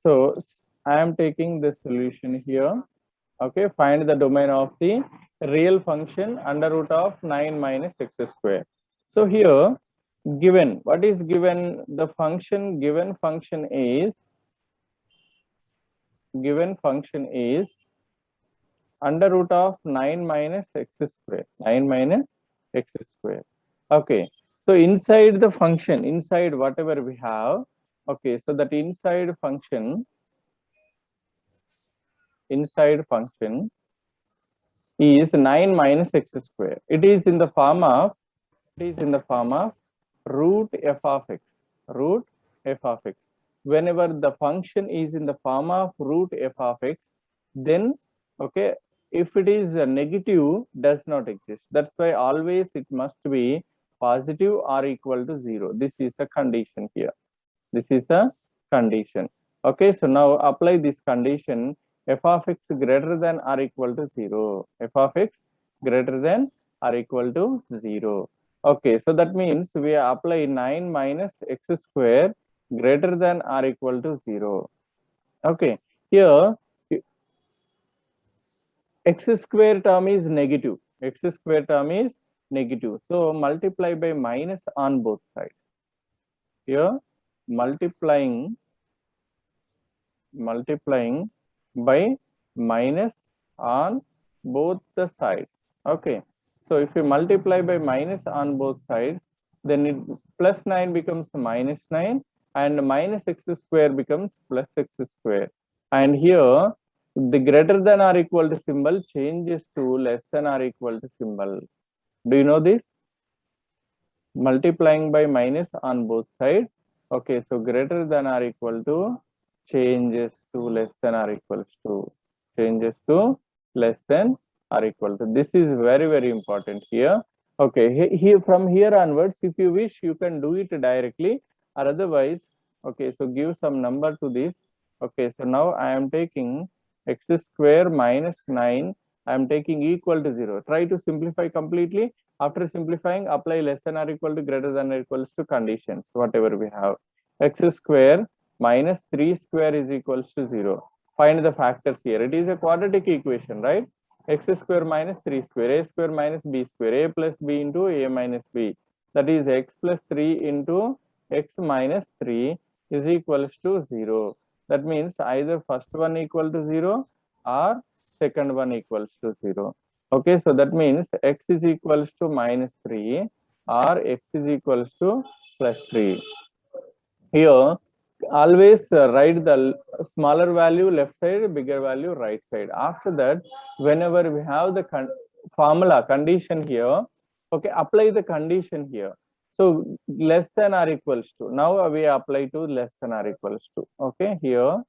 So I am taking the solution here. Okay, find the domain of the real function under root of 9 minus x square. So here, given, what is given? The function, given function is under root of 9 minus x square, 9 minus x square. Okay, so inside the function, inside whatever we have, okay, so that inside function is 9 minus x square. It is in the form of root f of x, root f of x. Whenever the function is in the form of root f of x, then okay, if it is a negative, does not exist. That's why always it must be positive or equal to 0. This is the condition here. This is the condition. Okay, so now apply this condition. F of x greater than or equal to 0. F of x greater than or equal to 0. Okay, so that means we apply 9 minus x square greater than or equal to 0. Okay, here x square term is negative. X square term is negative. So multiply by minus on both sides. Here multiplying by minus on both the sides. Okay, so if you multiply by minus on both sides, then it plus 9 becomes minus 9 and minus x square becomes plus x square. And here the greater than or equal to symbol changes to less than or equal to symbol. Do you know this? Multiplying by minus on both sides. Okay, so greater than or equal to changes to less than or equals to, changes to less than or equal to. This is very, very important here. Okay, here from here onwards, if you wish, you can do it directly, or otherwise, okay, so give some number to this. Okay, so now I am taking x square minus 9, I am taking equal to 0. Try to simplify completely. After simplifying, apply less than or equal to, greater than or equals to conditions, whatever we have. X square minus 3 square is equals to 0. Find the factors here. It is a quadratic equation, right? X square minus 3 square, a square minus b square, a plus b into a minus b. That is x plus 3 into x minus 3 is equals to 0. That means either first one equal to 0 or second one equals to 0. Okay, so that means x is equals to minus 3 or x is equals to plus 3. Here, always write the smaller value left side, bigger value right side. After that, whenever we have the formula condition here, okay, apply the condition here. So less than or equals to. Now we apply to less than or equals to. Okay, here.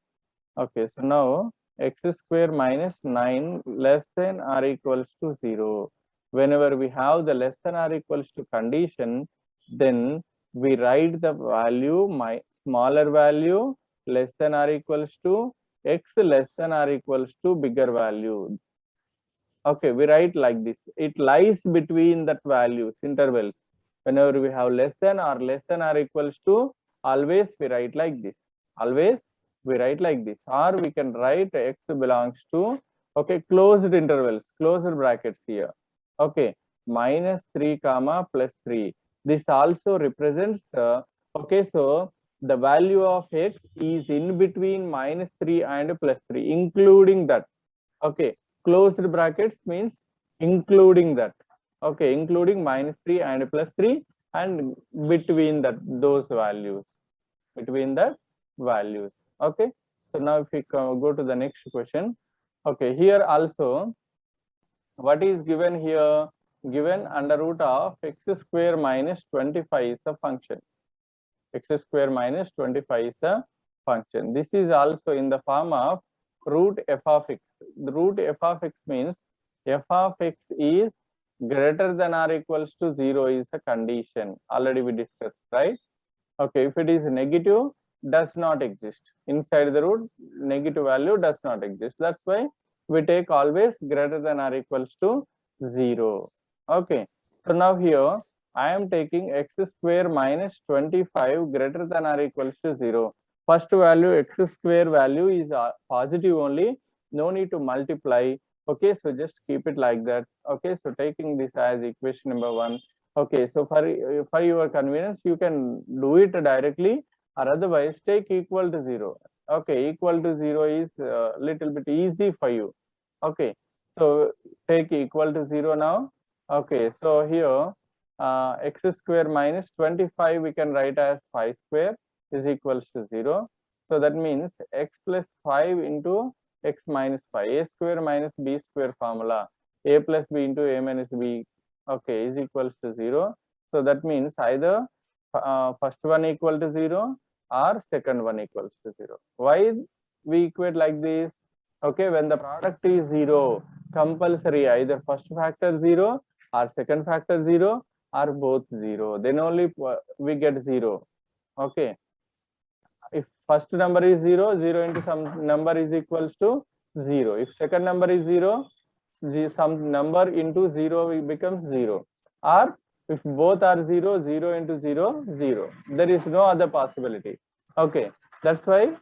Okay, so now x square minus 9 less than or equals to 0. Whenever we have the less than or equals to condition, then we write the value, my smaller value less than or equals to x less than or equals to bigger value. Okay, we write like this. It lies between that values, intervals. Whenever we have less than or equals to, always we write like this. Always we write like this. Or we can write x belongs to, okay, closed intervals, closed brackets here. Okay, minus 3 comma plus 3. This also represents the, okay, so the value of x is in between minus 3 and plus 3, including that. Okay, closed brackets means including that. Okay, including minus 3 and plus 3 and between that, those values, between the values. Okay, so now if we go to the next question. Okay, here also what is given here? Given under root of x square minus 25 is the function. X square minus 25 is the function. This is also in the form of root f of x. The root f of x means f of x is greater than or equals to 0 is the condition. Already we discussed, right? Okay, if it is negative, does not exist. Inside the root, negative value does not exist. That's why we take always greater than or equals to 0. Okay, so now here I am taking x square minus 25 greater than or equals to 0. first value x square value is positive only, no need to multiply. Okay, so just keep it like that. Okay, so taking this as equation number 1. Okay, so for your convenience you can do it directly, or otherwise take equal to 0. Okay, equal to 0 is little bit easy for you. Okay, so take equal to 0 now. Okay, so here x square minus 25 we can write as 5 square is equals to 0. So that means x plus 5 into x minus 5, a square minus b square formula, a plus b into a minus b, okay, is equals to 0. So that means either first one equal to 0 or second one equals to 0. Why we equate like this? Okay, when the product is 0, compulsory either first factor 0 or second factor 0 or both 0, then only we get 0. Okay, if first number is 0, 0 into some number is equals to 0. If second number is 0, some number into 0 becomes 0. Or if both are 0, 0 into 0, 0. There is no other possibility. Okay, that's why.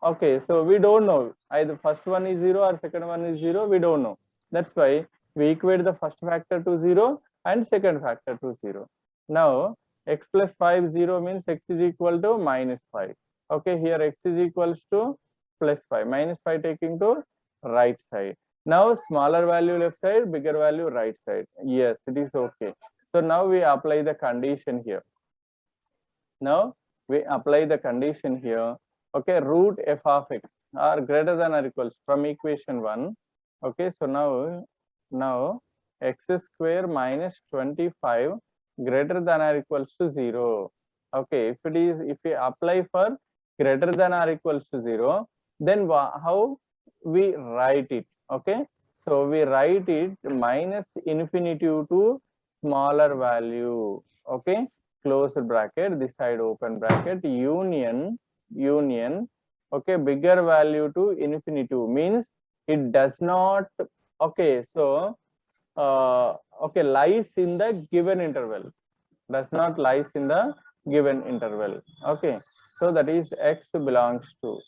Okay, so we don't know either first one is 0 or second one is 0, we don't know. That's why we equate the first factor to 0 and second factor to 0. Now x plus 5 0 means x is equal to minus 5. Okay, here x is equals to plus 5, minus 5 taking to right side. Now smaller value left side, bigger value right side. Yes, it is okay. So now we apply the condition here. Now we apply the condition here. Okay, root f of x are greater than or equals from equation 1. Okay, so now x square minus 25 greater than or equals to 0. Okay, if we apply for greater than or equals to 0, then how we write it? Okay, so we write it minus infinity to smaller value. Okay, closed bracket, this side open bracket, union. Okay, bigger value to infinity means it does not. Okay, so okay, lies in the given interval, does not lies in the given interval. Okay, so that is x belongs to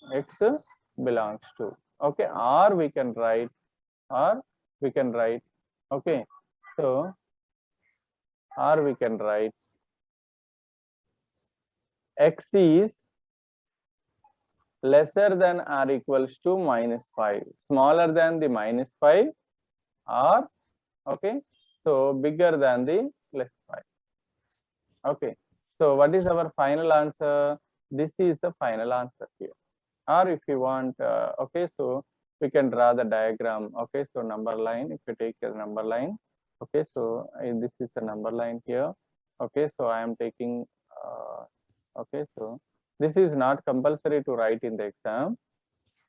okay, or we can write okay, so or we can write x is lesser than or equals to minus 5, smaller than the minus 5, or okay, so bigger than the plus 5. Okay, so what is our final answer? This is the final answer here. Or if you want, okay, so we can draw the diagram. Okay, so number line, if you take a number line. Okay, so this is the number line here. Okay, so I am taking okay, so this is not compulsory to write in the exam.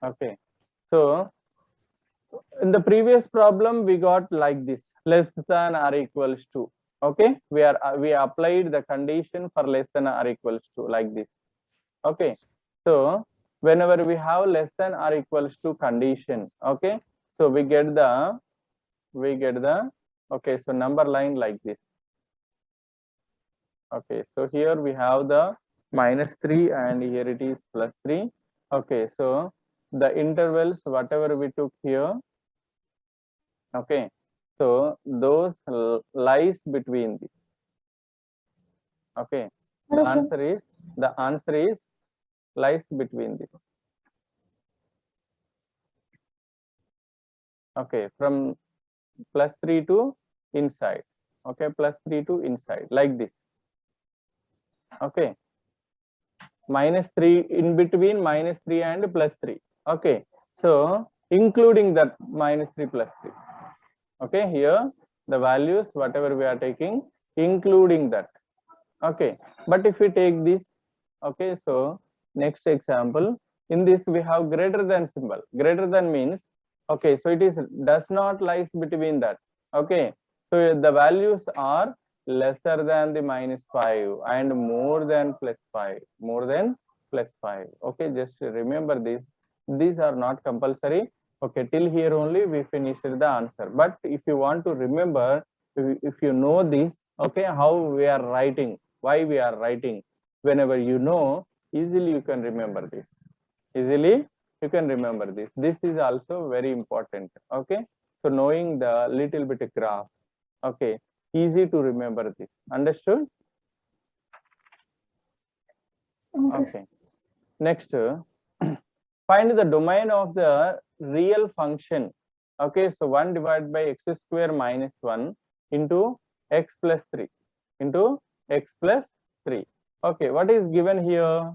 Okay, so in the previous problem we got like this, less than or equals to. Okay, we applied the condition for less than or equals to like this. Okay, so whenever we have less than or equals to condition, okay, so we get the okay, so number line like this. Okay, so here we have the -3 and here it is +3. Okay, so the intervals whatever we took here, okay, so those lies between this. Okay, the answer is lies between this. Okay, from +3 to inside. Okay, +3 to inside like this. Okay, -3 in between -3 and +3. Okay, so including that -3 +3. Okay, here the values whatever we are taking, including that. Okay, but if we take this, okay, so next example, in this we have greater than symbol. Greater than means, okay, so it is does not lies between that. Okay, so the values are lesser than the -5 and more than +5, more than +5. Okay, just remember this, these are not compulsory. Okay, till here only we finished the answer, but if you want to remember, if you know this, okay, how we are writing, why we are writing, whenever you know, easily you can remember this. Easily you can remember this. This is also very important. Okay, so knowing the little bit of graph. Okay, easy to remember this. Understood? Okay. Next, find the domain of the real function. Okay, so 1 divided by x square minus 1 into x plus 3 into x plus 3. Okay, what is given here?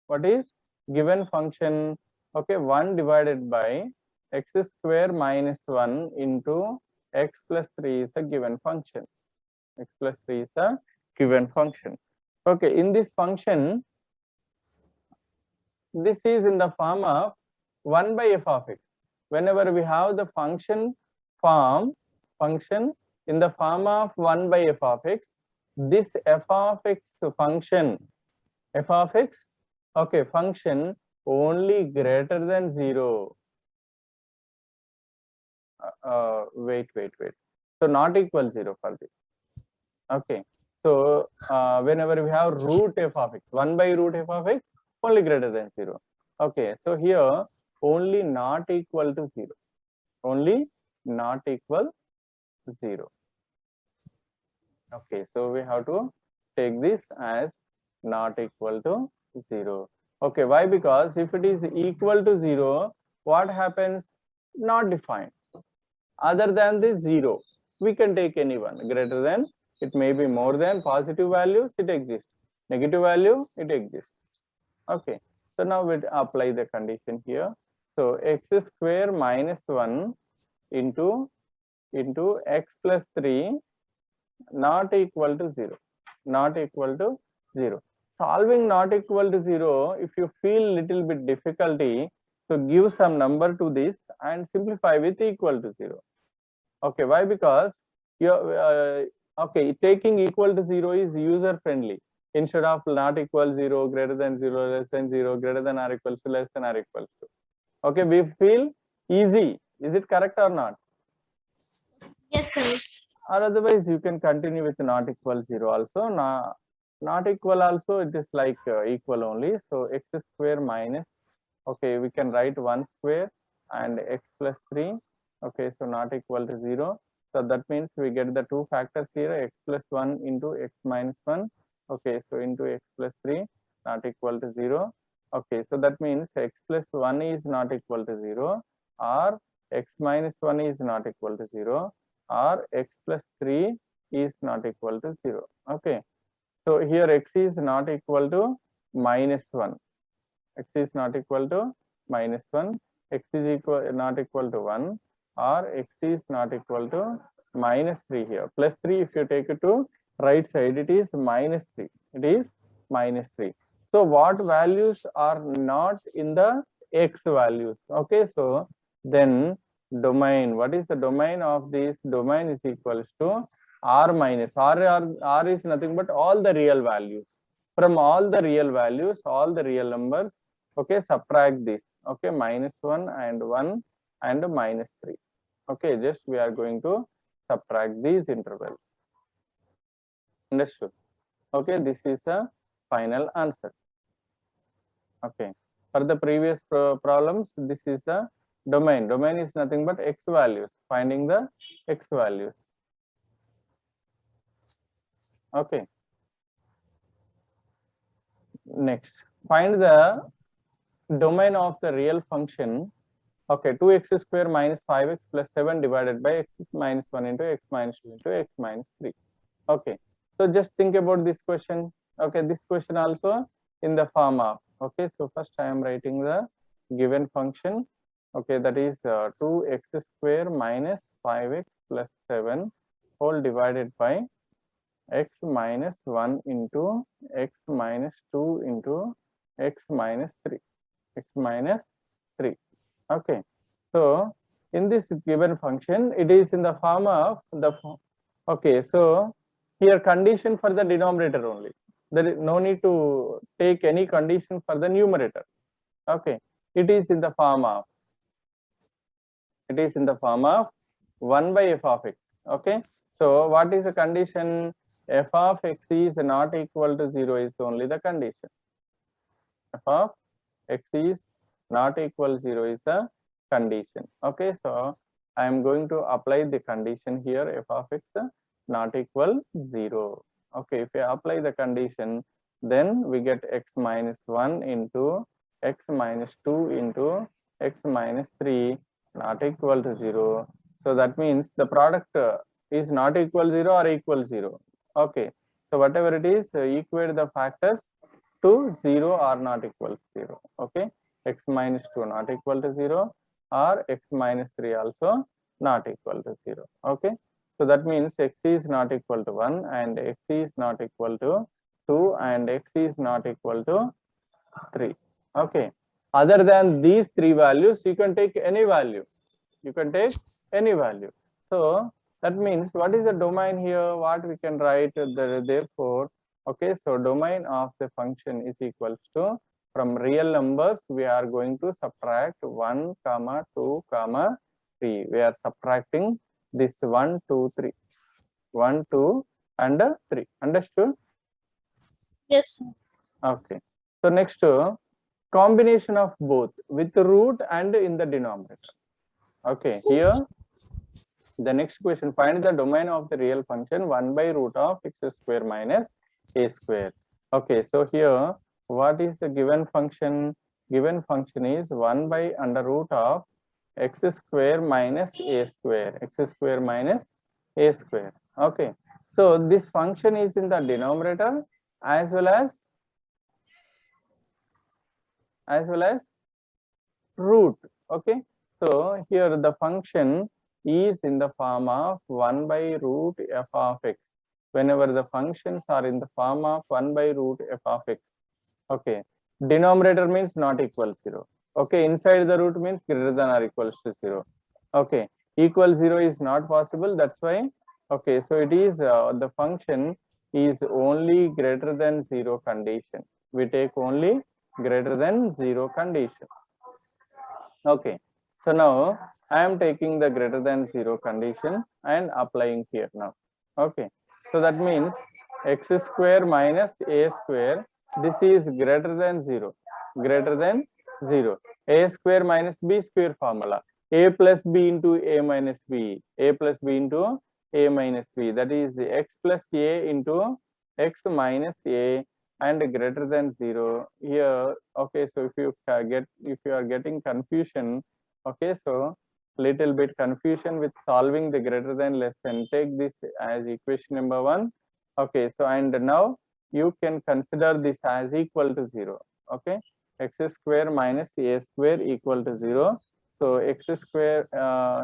What is given function? Okay, 1 divided by x square minus 1 into x plus 3 is a given function. X plus 3 is a given function. Okay, in this function, this is in the form of 1 by f of x. Whenever we have the function in the form of 1 by f of x, this f of x function, okay, function only greater than 0. Wait. So not equal 0 for this. Okay. So whenever we have root f of x, 1 by root f of x, only greater than 0. Okay. So here only not equal to 0. Only not equal 0. Okay. So we have to take this as not equal to 0. Okay. Why? Because if it is equal to 0, what happens? Not defined. Other than this 0, we can take any one. Greater than, it may be more than positive values, it exists. Negative value, it exists. Okay. So now we apply the condition here. So x square minus 1 into x plus 3 not equal to 0. Not equal to 0. Solving not equal to 0, if you feel little bit difficulty, so give some number to this and simplify with equal to 0. Okay, why? Because you okay, taking equal to 0 is user friendly. Instead of not equal 0, greater than 0, less than 0, greater than or equals to, less than or equals to. Okay, we feel easy. Is it correct or not? Yes, sir. Or otherwise you can continue with not equal 0 also. Not equal also, it is like equal only. So x square minus, okay, we can write 1 square and x plus 3. Okay, so not equal to 0. So that means we get the two factors here, x plus 1 into x minus 1. Okay, so into x plus 3 not equal to 0. Okay, so that means x plus 1 is not equal to 0, or x minus 1 is not equal to 0, or x plus 3 is not equal to 0. Okay, so here x is not equal to minus 1. X is not equal to minus 1, x is not equal to 1, or x is not equal to minus 3 here. Plus 3, if you take it to right side, it is minus 3. It is minus 3. So what values are not in the x values? Okay, so then domain, what is the domain of this? Domain is equals to r minus r is nothing but all the real values. From all the real values, all the real numbers, okay, subtract this. Okay, minus 1 and 1 and minus 3. Okay, just we are going to subtract these intervals. Understood? Okay, this is a final answer. Okay, for the previous problems, this is the domain. Domain is nothing but x values, finding the x values. Okay, next, find the domain of the real function. Okay, 2x square minus 5x plus 7 divided by x minus 1 into x minus 2 into x minus 3. Okay, so just think about this question. Okay, this question also in the form of, okay, so first I am writing the given function. Okay, that is 2x square minus 5x plus 7 whole divided by x minus 1 into x minus 2 into x minus 3. X minus 3. Okay, so in this given function, it is in the form of the, okay, so here condition for the denominator only. There is no need to take any condition for the numerator. Okay, it is in the form of, 1 by f of x. Okay, so what is the condition? F of x is not equal to 0 is only the condition. f of x is not equal 0 is the condition. Okay, so I am going to apply the condition here, f of x not equal 0. Okay, if we apply the condition, then we get x minus 1 into x minus 2 into x minus 3 not equal to 0. So that means the product is not equal 0 or equal 0. Okay, so whatever it is, equate the factors to 0 or not equal to 0. Okay, x minus 2 not equal to 0 or x minus 3 also not equal to 0. Okay, so that means x is not equal to 1 and x is not equal to 2 and x is not equal to 3. Okay, other than these three values, you can take any value. You can take any value. So that means what is the domain here? What we can write therefore. Okay, so domain of the function is equals to, from real numbers we are going to subtract 1, 2, 3. We are subtracting this 1, 2, 3. 1, 2 and 3. Understood? Yes, sir. Okay. So next, combination of both with the root and in the denominator. Okay, here the next question, find the domain of the real function 1 by root of x square minus a square. Okay, so here what is the given function? Given function is 1 by under root of x square minus a square, x square minus a square. Okay, so this function is in the denominator as well as root. Okay, so here the function is in the form of 1 by root f of x. Whenever the functions are in the form of 1 by root f of x, okay, denominator means not equal 0. Okay, inside the root means greater than or equals to 0. Okay, equal 0 is not possible, that's why. Okay, so it is the function is only greater than 0 condition. We take only greater than 0 condition. Okay, so now I am taking the greater than 0 condition and applying here now. Okay, so that means x square minus a square, this is greater than 0, greater than 0. A square minus b square formula, a plus b into a minus b, a plus b into a minus b, that is x plus a into x minus a and greater than 0 here. Okay, so if you are getting confusion, okay, so little bit confusion with solving the greater than less than, take this as equation number 1. Okay, so and now you can consider this as equal to 0. Okay, x square minus a square equal to 0. So x square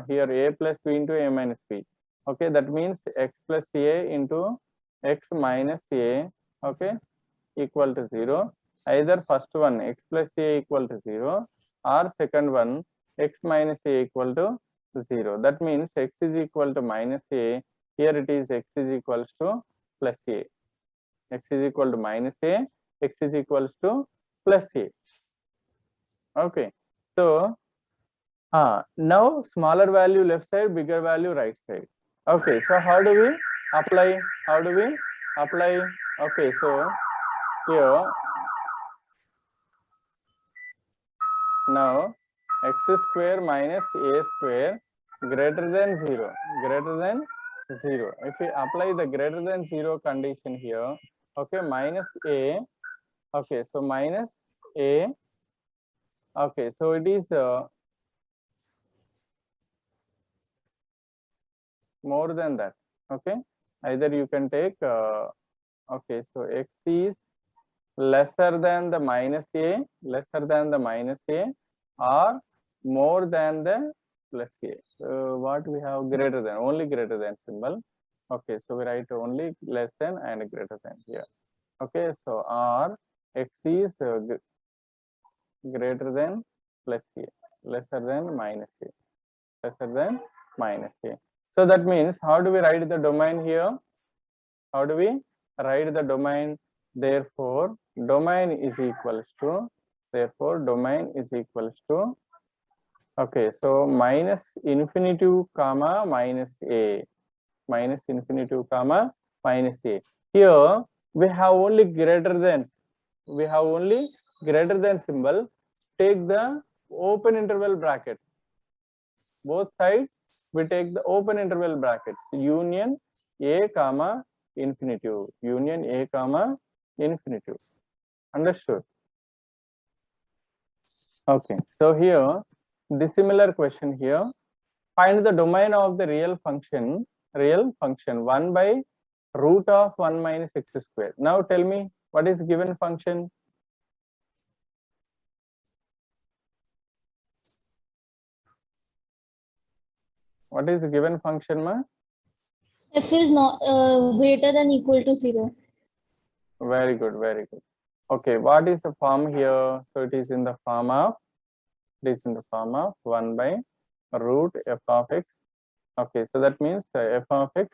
here a plus b into a minus b. Okay, that means x plus a into x minus a, okay, equal to 0. Either first one x plus a equal to 0 or second one x minus a equal to 0. That means x is equal to minus a. Here it is x is equals to plus a. X is equal to minus a. X is equals to plus a. Okay. So now smaller value left side, bigger value right side. Okay. So how do we apply? Okay. So here now x square minus a square greater than 0, greater than 0. If we apply the greater than 0 condition here, okay, minus a, okay, so minus a, okay, so it is more than that. Okay, either you can take okay, so x is lesser than the minus a, or more than the plus a. What we have greater than, only greater than symbol. Okay, so we write only less than and greater than here. Okay, so or x is greater than plus a, lesser than minus a, lesser than minus a. So that means how do we write the domain here? How do we write the domain? Therefore, domain is equals to, okay, so minus infinitive comma minus a, Here we have only greater than, greater than symbol, take the open interval brackets. Both sides we take the open interval brackets. Union a comma infinitive. Union a comma infinitive. Understood? Okay. So here, the similar question here. Find the domain of the real function 1 by root of 1 minus x square. Now tell me, what is given function? What is given function, ma? F is not greater than equal to 0. Very good, very good. Okay, what is the form here? So it is in the form of 1 by root f of x. Okay, so that means f of x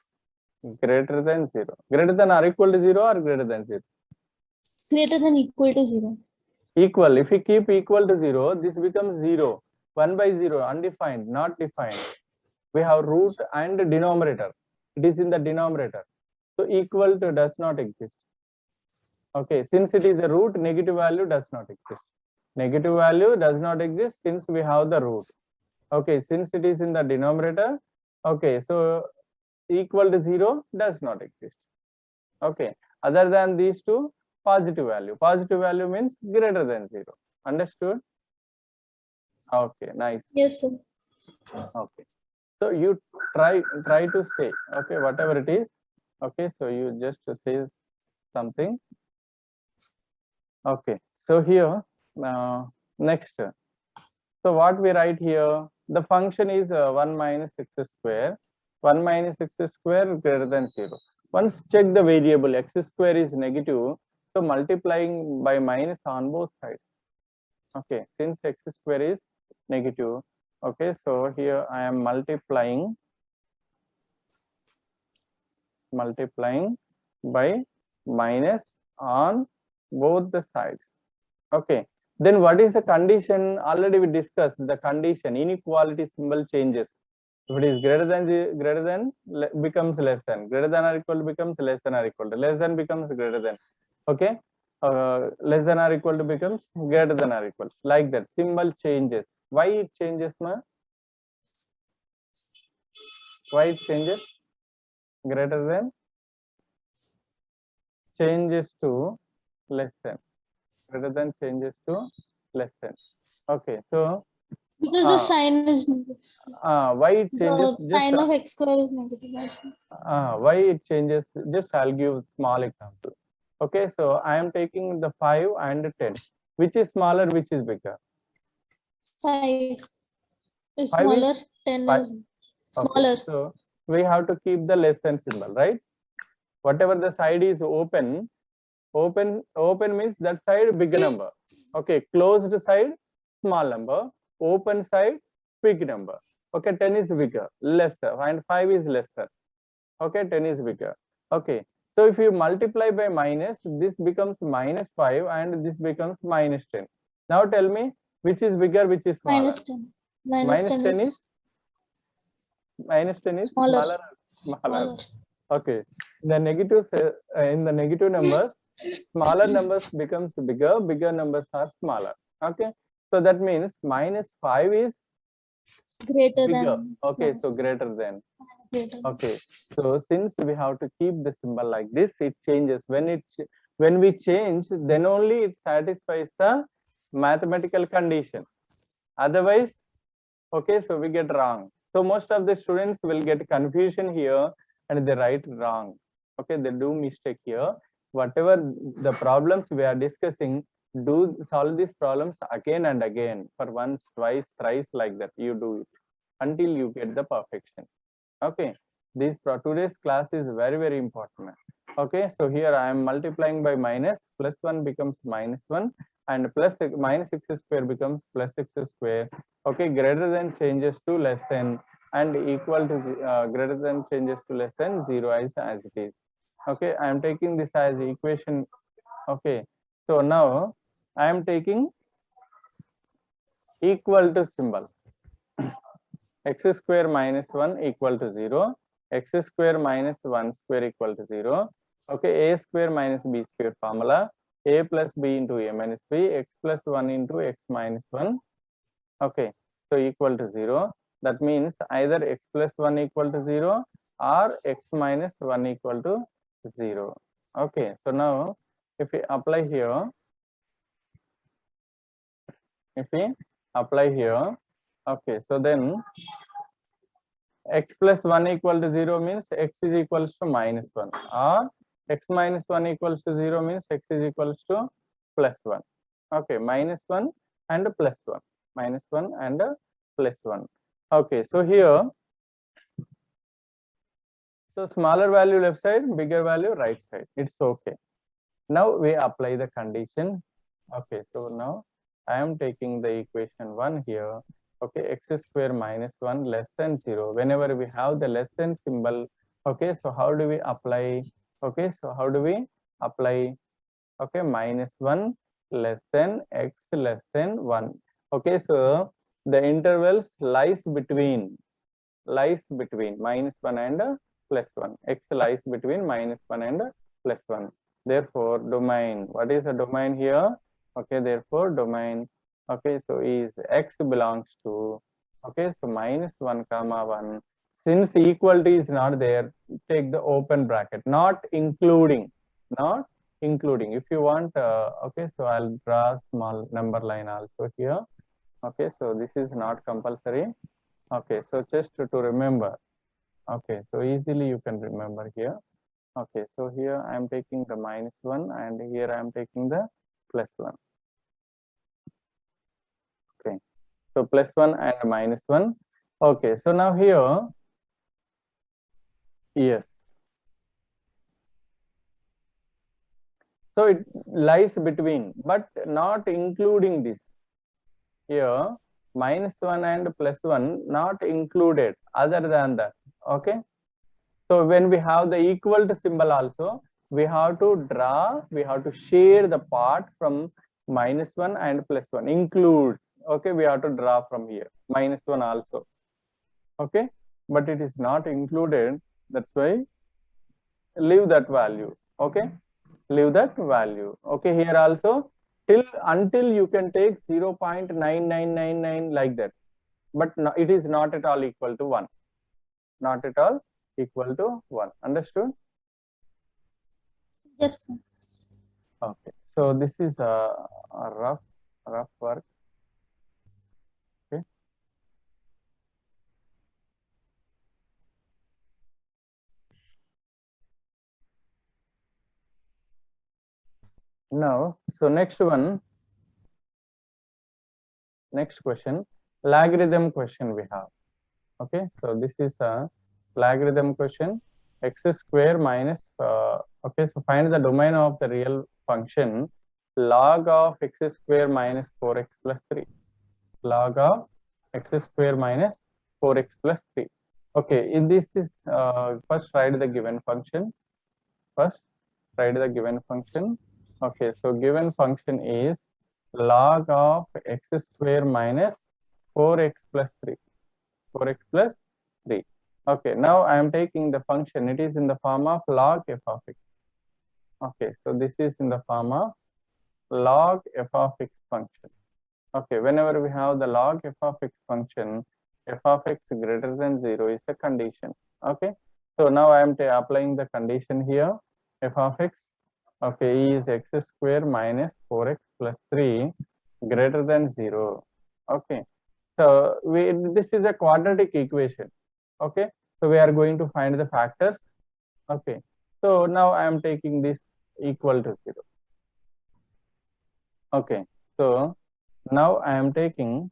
greater than 0. Greater than or equal to 0 or greater than 0? Greater than equal to 0. Equal. If we keep equal to 0, this becomes 0. 1 by 0, undefined, not defined. We have root and denominator. It is in the denominator. So equal to does not exist. Okay, since it is a root, negative value does not exist. Negative value does not exist since we have the root. Okay, since it is in the denominator, okay, so equal to 0 does not exist. Okay, other than these two, positive value. Positive value means greater than 0. Understood? Okay, nice. Yes, sir. Okay, so you try to say, okay, whatever it is. Okay, so you just say something. Okay, so here next, so what we write here, the function is 1 minus x square. 1 minus x square greater than 0. Once check the variable, x square is negative, so multiplying by minus on both sides. Okay, since x square is negative, okay, so here I am multiplying by minus on both the sides. Okay, then what is the condition? Already we discussed the condition. Inequality symbol changes. If it is greater than becomes less than, greater than or equal to becomes less than or equal to, less than becomes greater than. Okay, less than or equal to becomes greater than or equal, like that. Symbol changes. Why it changes, ma? Why it changes? Greater than changes to less than. Greater than changes to less than. Okay, so Because the sign is negative. why it changes? The sign of x square is negative. Why it changes? Just I'll give small example. Okay, so I am taking the 5 and 10. Which is smaller? Which is bigger? 5 is 5 smaller. is 10 5. is smaller. Okay, so we have to keep the less than symbol, right? Whatever the side is open means that side big number. Okay, closed side small number, open side big number. Okay, 10 is bigger, lesser, and 5 is lesser. Okay, 10 is bigger. Okay, so if you multiply by minus, this becomes minus 5 and this becomes minus 10. Now tell me, which is bigger, which is smaller? Minus 10. Minus 10 is minus 10 is smaller. smaller. Okay, the negatives in the negative numbers, smaller numbers becomes bigger, bigger numbers are smaller. Okay, so that means minus 5 is greater bigger. than. Okay, so greater than. Greater. Okay, so since we have to keep the symbol like this, it changes. When we change, then only it satisfies the mathematical condition. Otherwise, okay, so we get wrong. So most of the students will get confusion here and they write wrong. Okay, they do mistake here. Whatever the problems we are discussing, do solve these problems again and again for once, twice, thrice, like that. You do it until you get the perfection. Okay, today's class is very, very important. Okay, so here I am multiplying by minus, plus 1 becomes minus 1 and plus minus x square becomes plus x square. Okay, greater than changes to less than and equal to greater than changes to less than 0 as it is. Okay, I am taking this as equation. Okay, so now I am taking equal to symbol. X square minus 1 equal to 0, x square minus 1 square equal to 0. Okay, a square minus b square formula, a plus b into a minus b, x plus 1 into x minus 1. Okay, so equal to 0. That means either x plus 1 equal to 0 or x minus 1 equal to 0. Okay, so now if we apply here, okay, so then x plus 1 equal to 0 means x is equals to minus 1, or x minus 1 equals to 0 means x is equals to plus 1. Okay, minus 1 and plus 1, minus 1 and plus 1. Okay, so here, so smaller value left side, bigger value right side, it's okay. Now we apply the condition. Okay, so now I am taking the equation 1 here. Okay, x square minus 1 less than 0. Whenever we have the less than symbol, okay, so how do we apply? Okay, so how do we apply? Okay, minus 1 less than x less than 1. Okay, so the intervals lies between minus 1 and plus 1. X lies between minus 1 and plus 1. Therefore, domain, what is the domain here? Okay, therefore domain, okay, so is x belongs to, okay, so minus 1 comma 1. Since equality is not there, take the open bracket, not including. If you want, okay, so I'll draw small number line also here. Okay, so this is not compulsory. Okay, so just to remember. Okay, so easily you can remember here. Okay, so here I am taking the minus 1 and here I am taking the plus 1. Okay, so plus 1 and minus 1. Okay, so now here, yes. So it lies between, but not including this. Here, minus 1 and plus 1 not included, other than that. Okay. So when we have the equal to symbol also, we have to share the part from minus 1 and plus 1, include. Okay, we have to draw from here, minus 1 also. Okay, but it is not included. That's why leave that value. Okay, leave that value. Okay, here also until you can take 0.9999 like that, but no, it is not at all equal to 1. Not at all equal to 1. Understood? Yes, sir. Okay, so this is a rough work. Okay. Now, so next question, logarithm question we have. Okay, so this is a logarithm question. X square minus, okay, so find the domain of the real function log of x square minus 4x plus 3. Log of x square minus 4x plus 3. Okay, in this is first write the given function. Okay, so given function is log of x square minus 4x plus 3. 4x plus 3. Okay, now I am taking the function. It is in the form of log f of x. Okay, so this is in the form of log f of x function. Okay, whenever we have the log f of x function, f of x greater than 0 is the condition. Okay, so now I am applying the condition here. F of x, okay, is x square minus 4x plus 3 greater than 0. Okay, so this is a quadratic equation. Okay, so we are going to find the factors. Okay, so now I am taking this equal to 0. Okay, so now I am taking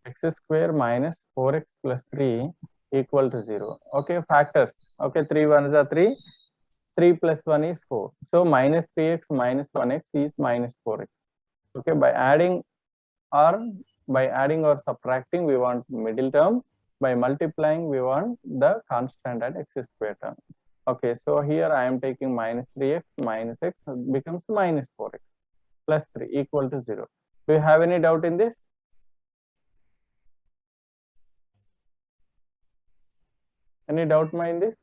x square minus 4x plus 3 equal to 0. Okay, factors. Okay, 3 1s are 3. 3 plus 1 is 4. So minus 3x minus 1x is minus 4x. Okay, by adding or subtracting, we want middle term. By multiplying, we want the constant at x square term. Okay, so here I am taking minus 3x minus x becomes minus 4x plus 3 equal to 0. Do you have any doubt in this? Any doubt in this?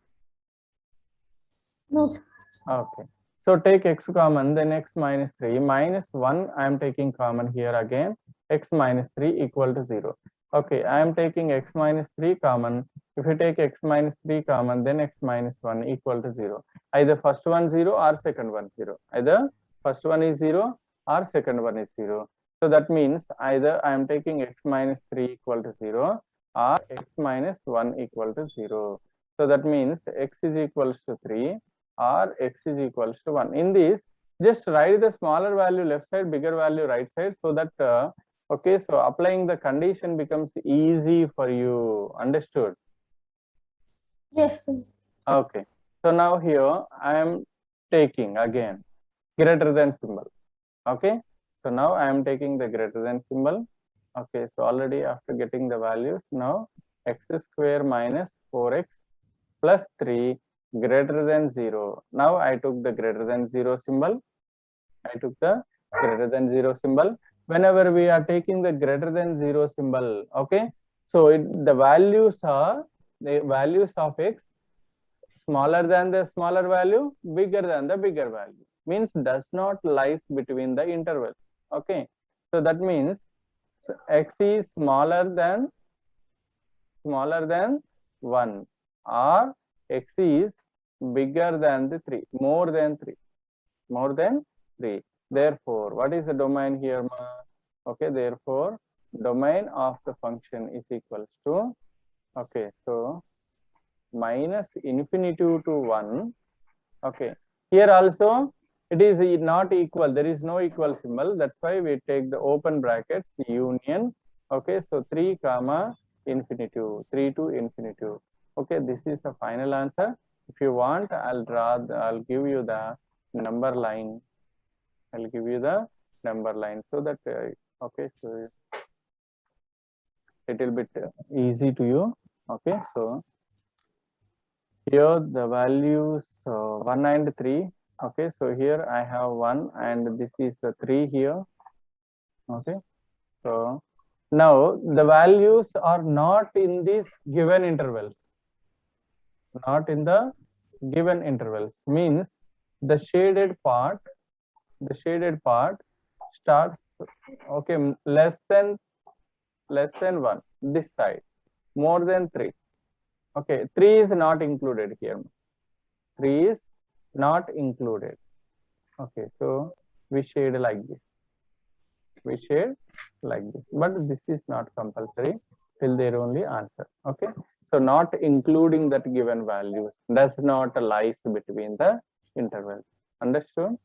No, sir. Okay, So take x common, then x minus 3 minus 1 I am taking common here again, x minus 3 equal to 0. Okay, I am taking x minus 3 common. If you take x minus 3 common, then x minus 1 equal to 0. Either first one 0 or second one 0. Either first one is 0 or second one is 0. So that means either I am taking x minus 3 equal to 0 or x minus 1 equal to 0. So that means x is equals to 3 or x is equals to 1. In this, just write the smaller value left side, bigger value right side, so that okay, so applying the condition becomes easy for you. Understood? Yes, sir. Okay. So now here I am taking again greater than symbol. Okay. So now I am taking the greater than symbol. Okay. So already after getting the values, now x square minus 4x plus 3 greater than 0. Now I took the greater than 0 symbol. I took the greater than 0 symbol. Whenever we are taking the greater than 0 symbol, okay, so the values are the values of x smaller than the smaller value, bigger than the bigger value, means does not lies between the intervals. Okay, so that means x is smaller than 1 or x is bigger than the 3, more than 3. Therefore, what is the domain here, ma? Okay, therefore domain of the function is equals to, okay, so minus infinity to 1. Okay, here also it is not equal, there is no equal symbol, that's why we take the open brackets union. Okay, so 3 comma infinity, 3 to infinity. Okay, this is the final answer. If you want, I'll give you the number line. I'll give you the number line so that okay, so little bit easy to you. Okay, so here the values 1 and 3. Okay, so here I have 1 and this is the 3 here. Okay, so now the values are not in these given intervals, not in the given intervals, means the shaded part starts, okay, less than 1 this side, more than 3. Okay, 3 is not included here, 3 is not included. Okay, so we shade like this, but this is not compulsory, till there only answer. Okay, so not including that given values does not lies between the intervals. Understood?